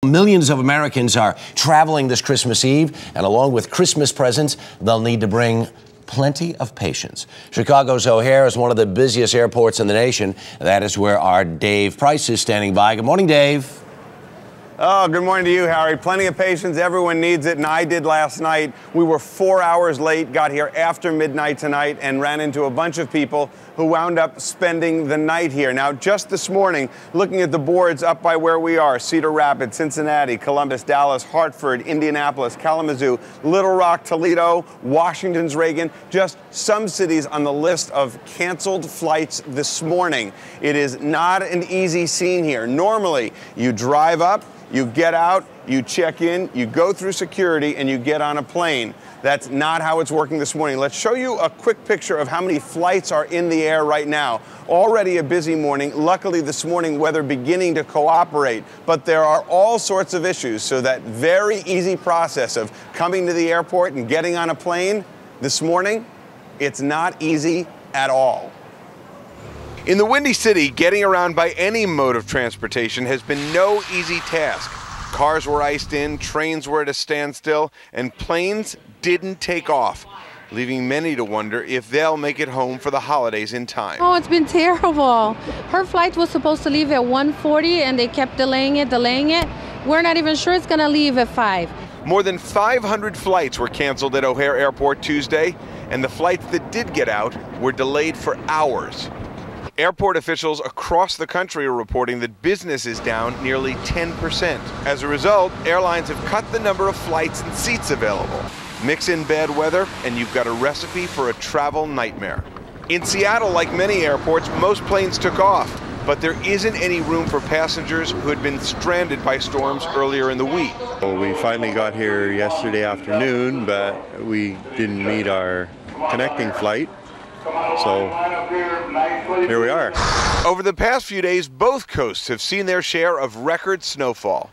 Millions of Americans are traveling this Christmas Eve, and along with Christmas presents, they'll need to bring plenty of patience. Chicago's O'Hare is one of the busiest airports in the nation. That is where our Dave Price is standing by. Good morning, Dave. Oh, good morning to you, Harry. Plenty of patience. Everyone needs it, and I did last night. We were 4 hours late, got here after midnight tonight, and ran into a bunch of people who wound up spending the night here. Now, just this morning, looking at the boards up by where we are, Cedar Rapids, Cincinnati, Columbus, Dallas, Hartford, Indianapolis, Kalamazoo, Little Rock, Toledo, Washington's Reagan, just some cities on the list of canceled flights this morning. It is not an easy scene here. Normally, you drive up, you get out, you check in, you go through security, and you get on a plane. That's not how it's working this morning. Let's show you a quick picture of how many flights are in the air right now. Already a busy morning. Luckily this morning, weather beginning to cooperate, but there are all sorts of issues. So that very easy process of coming to the airport and getting on a plane this morning, it's not easy at all. In the Windy City, getting around by any mode of transportation has been no easy task. Cars were iced in, trains were at a standstill, and planes didn't take off, leaving many to wonder if they'll make it home for the holidays in time. Oh, it's been terrible. Her flight was supposed to leave at 1:40 and they kept delaying it. We're not even sure it's going to leave at 5. More than 500 flights were canceled at O'Hare Airport Tuesday, and the flights that did get out were delayed for hours. Airport officials across the country are reporting that business is down nearly 10%. As a result, airlines have cut the number of flights and seats available. Mix in bad weather, and you've got a recipe for a travel nightmare. In Seattle, like many airports, most planes took off, but there isn't any room for passengers who had been stranded by storms earlier in the week. Well, we finally got here yesterday afternoon, but we didn't meet our connecting flight. So here we are. Over the past few days, both coasts have seen their share of record snowfall.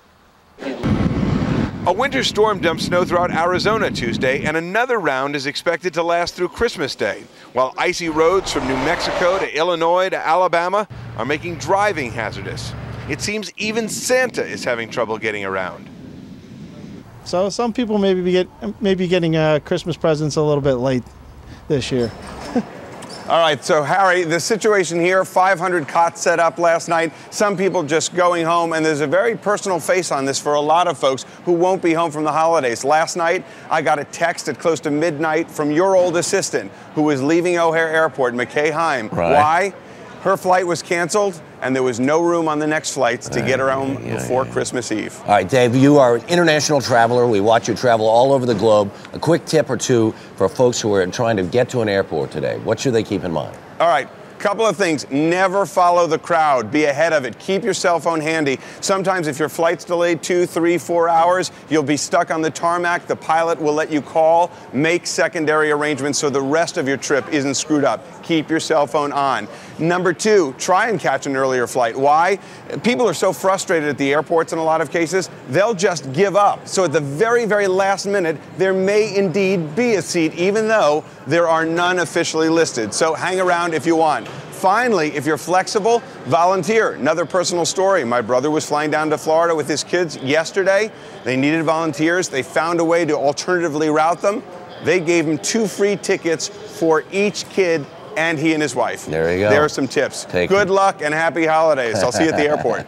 A winter storm dumped snow throughout Arizona Tuesday, and another round is expected to last through Christmas Day, while icy roads from New Mexico to Illinois to Alabama are making driving hazardous. It seems even Santa is having trouble getting around. So some people may be getting Christmas presents a little bit late this year. All right, so Harry, the situation here, 500 cots set up last night, some people just going home, and there's a very personal face on this for a lot of folks who won't be home from the holidays. Last night, I got a text at close to midnight from your old assistant who was leaving O'Hare Airport, McKay Heim. Right. Why? Her flight was canceled, and there was no room on the next flights to get around before Christmas Eve. All right, Dave, you are an international traveler. We watch you travel all over the globe. A quick tip or two for folks who are trying to get to an airport today. What should they keep in mind? All right. Couple of things. Never follow the crowd. Be ahead of it. Keep your cell phone handy. Sometimes if your flight's delayed 2, 3, 4 hours, you'll be stuck on the tarmac. The pilot will let you call. Make secondary arrangements so the rest of your trip isn't screwed up. Keep your cell phone on. Number 2, try and catch an earlier flight. Why? People are so frustrated at the airports in a lot of cases, they'll just give up. So at the very, very last minute, there may indeed be a seat, even though there are none officially listed. So hang around if you want. Finally, if you're flexible, volunteer. Another personal story. My brother was flying down to Florida with his kids yesterday. They needed volunteers. They found a way to alternatively route them. They gave him 2 free tickets for each kid and he and his wife. There you go. There are some tips. Good luck and happy holidays. I'll see you at the airport.